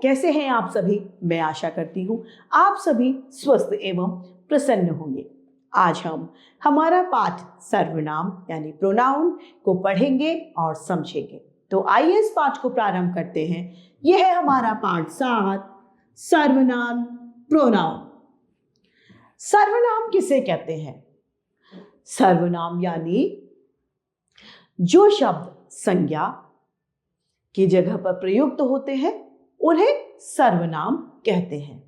कैसे हैं आप सभी? मैं आशा करती हूँ आप सभी स्वस्थ एवं प्रसन्न होंगे। आज हम हमारा पाठ सर्वनाम यानी प्रोनाउन को पढ़ेंगे और समझेंगे। तो आइए इस पाठ को प्रारंभ करते हैं। यह है हमारा पाठ 7, सर्वनाम प्रोनाउन। सर्वनाम किसे कहते हैं? सर्वनाम यानी जो शब्द संज्ञा की जगह पर प्रयुक्त होते हैं उन्हें सर्वनाम कहते हैं।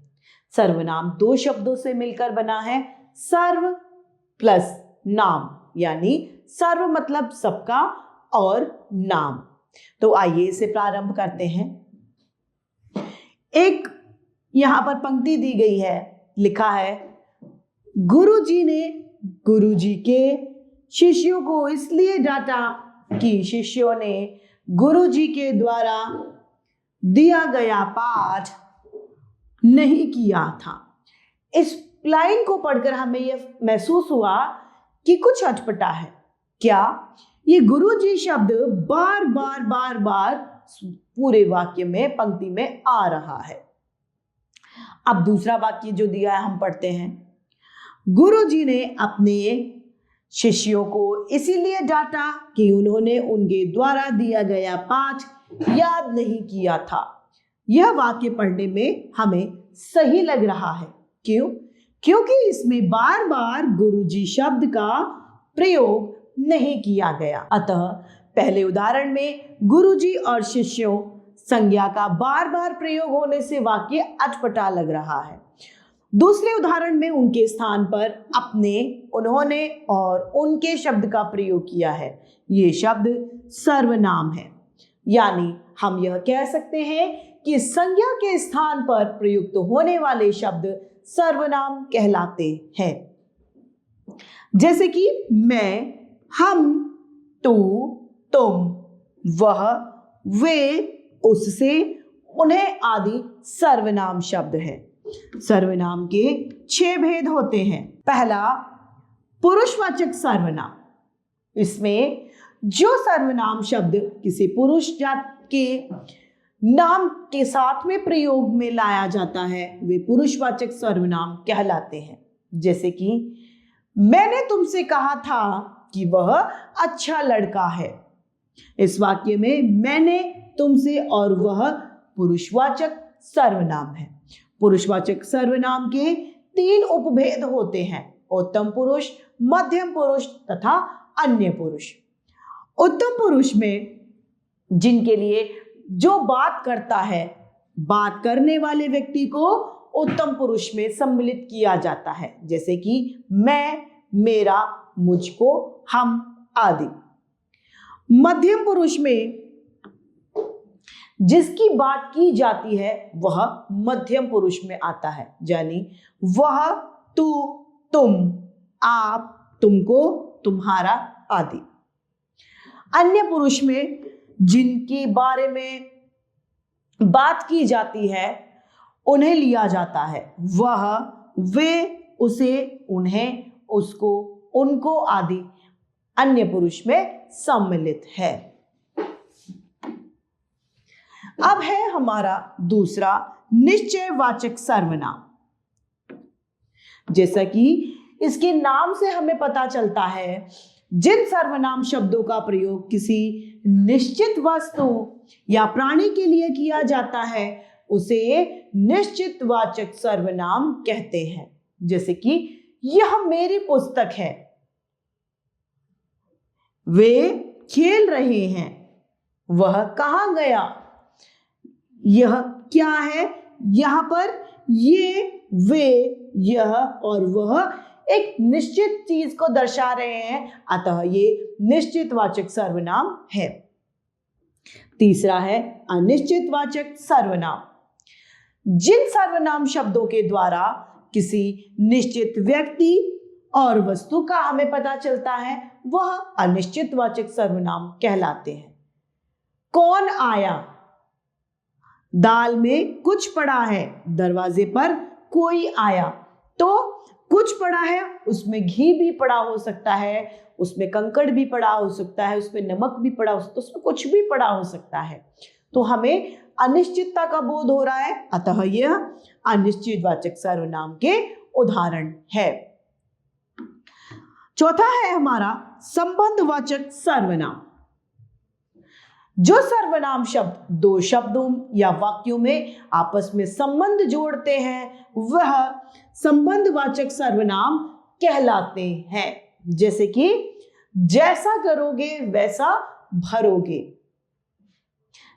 सर्वनाम दो शब्दों से मिलकर बना है, सर्व प्लस नाम, यानी सर्व मतलब सबका और नाम। तो आइए इसे प्रारंभ करते हैं। एक यहां पर पंक्ति दी गई है, लिखा है, गुरुजी ने गुरुजी के शिष्यों को इसलिए डांटा कि शिष्यों ने गुरुजी के द्वारा दिया गया पाठ नहीं किया था। इस लाइन को पढ़कर हमें यह महसूस हुआ कि कुछ अटपटा है। क्या? ये गुरुजी शब्द बार बार पूरे वाक्य में, पंक्ति में आ रहा है। अब दूसरा वाक्य जो दिया है हम पढ़ते हैं। गुरुजी ने अपने शिष्यों को इसीलिए डांटा कि उन्होंने उनके द्वारा दिया गया पाठ याद नहीं किया था। यह वाक्य पढ़ने में हमें सही लग रहा है। क्यों? क्योंकि इसमें बार बार गुरुजी शब्द का प्रयोग नहीं किया गया। अतः पहले उदाहरण में गुरुजी और शिष्यों संज्ञा का बार बार प्रयोग होने से वाक्य अटपटा लग रहा है। दूसरे उदाहरण में उनके स्थान पर अपने, उन्होंने और उनके शब्द का प्रयोग किया है। ये शब्द सर्वनाम है, यानी हम यह कह सकते हैं कि संज्ञा के स्थान पर प्रयुक्त होने वाले शब्द सर्वनाम कहलाते हैं। जैसे कि मैं, हम, तू, तुम, वह, वे, उससे, उन्हें आदि सर्वनाम शब्द हैं। सर्वनाम के 6 भेद होते हैं। पहला, पुरुषवाचक सर्वनाम। इसमें जो सर्वनाम शब्द किसी पुरुष जात के नाम के साथ में प्रयोग में लाया जाता है वे पुरुषवाचक सर्वनाम कहलाते हैं। जैसे कि मैंने तुमसे कहा था कि वह अच्छा लड़का है। इस वाक्य में मैंने, तुमसे और वह पुरुषवाचक सर्वनाम है। पुरुषवाचक सर्वनाम के 3 उपभेद होते हैं, उत्तम पुरुष, मध्यम पुरुष तथा अन्य पुरुष। उत्तम पुरुष में जिनके लिए जो बात करता है, बात करने वाले व्यक्ति को उत्तम पुरुष में सम्मिलित किया जाता है। जैसे कि मैं, मेरा, मुझको, हम आदि। मध्यम पुरुष में जिसकी बात की जाती है वह मध्यम पुरुष में आता है, यानी वह, तू, तुम, आप, तुमको, तुम्हारा आदि। अन्य पुरुष में जिनके बारे में बात की जाती है उन्हें लिया जाता है, वह, वे, उसे, उन्हें, उसको, उनको आदि अन्य पुरुष में सम्मिलित है। अब है हमारा दूसरा निश्चयवाचक सर्वनाम। जैसा कि इसके नाम से हमें पता चलता है, जिन सर्वनाम शब्दों का प्रयोग किसी निश्चित वस्तु या प्राणी के लिए किया जाता है उसे निश्चितवाचक सर्वनाम कहते हैं। जैसे कि यह मेरी पुस्तक है, वे खेल रहे हैं, वह कहाँ गया, यह क्या है। यहां पर ये, वे, यह और वह एक निश्चित चीज को दर्शा रहे हैं, अतः ये निश्चितवाचक सर्वनाम है। तीसरा है अनिश्चितवाचक सर्वनाम। जिन सर्वनाम शब्दों के द्वारा किसी निश्चित व्यक्ति और वस्तु का हमें पता चलता है वह अनिश्चितवाचक सर्वनाम कहलाते हैं। कौन आया, दाल में कुछ पड़ा है, दरवाजे पर कोई आया। तो कुछ पड़ा है, उसमें घी भी पड़ा हो सकता है, उसमें कंकड़ भी पड़ा हो सकता है, उसमें नमक भी पड़ा हो सकता है, उसमें कुछ भी पड़ा हो सकता है। तो हमें अनिश्चितता का बोध हो रहा है, अतः यह अनिश्चितवाचक सर्वनाम के उदाहरण है। चौथा है हमारा संबंधवाचक सर्वनाम। जो सर्वनाम शब्द दो शब्दों या वाक्यों में आपस में संबंध जोड़ते हैं वह संबंधवाचक सर्वनाम कहलाते हैं। जैसे कि जैसा करोगे वैसा भरोगे,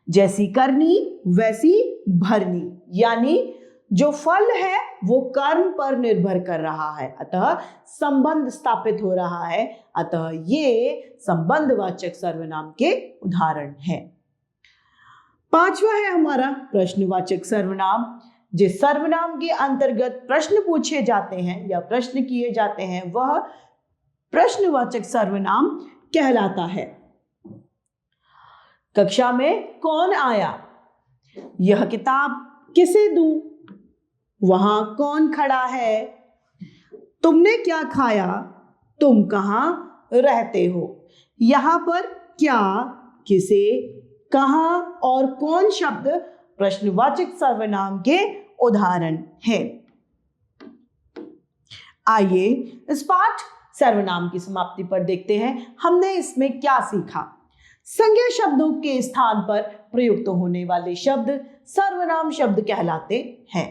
जैसी करनी वैसी भरनी, यानी जो फल है वो कर्म पर निर्भर कर रहा है, अतः संबंध स्थापित हो रहा है, अतः ये संबंधवाचक सर्वनाम के उदाहरण हैं। पांचवा है हमारा प्रश्नवाचक सर्वनाम। जिस सर्वनाम के अंतर्गत प्रश्न पूछे जाते हैं या प्रश्न किए जाते हैं वह प्रश्नवाचक सर्वनाम कहलाता है। कक्षा में कौन आया, यह किताब किसे दूं, वहां कौन खड़ा है, तुमने क्या खाया, तुम कहां रहते हो। यहां पर क्या, किसे, कहां और कौन शब्द प्रश्नवाचक सर्वनाम के उदाहरण हैं। आइए इस पाठ सर्वनाम की समाप्ति पर देखते हैं हमने इसमें क्या सीखा। संज्ञा शब्दों के स्थान पर प्रयुक्त होने वाले शब्द सर्वनाम शब्द कहलाते हैं।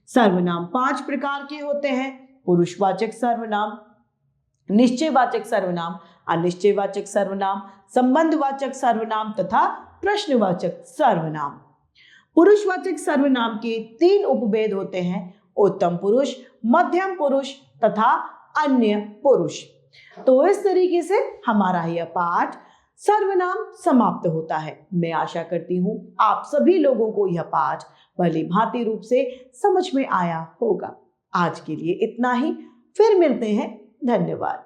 सर्वनाम 5 प्रकार के होते हैं: पुरुषवाचक सर्वनाम, निश्चयवाचक सर्वनाम, अनिश्चयवाचक सर्वनाम, संबंधवाचक सर्वनाम तथा प्रश्नवाचक सर्वनाम। पुरुषवाचक सर्वनाम के 3 उपभेद होते हैं: उत्तम पुरुष, मध्यम पुरुष तथा अन्य पुरुष। तो इस तरीके से हमारा यह पाठ सर्वनाम समाप्त होता है। मैं आशा करती हूं आप सभी लोगों को यह पाठ भली भांति रूप से समझ में आया होगा। आज के लिए इतना ही, फिर मिलते हैं। धन्यवाद।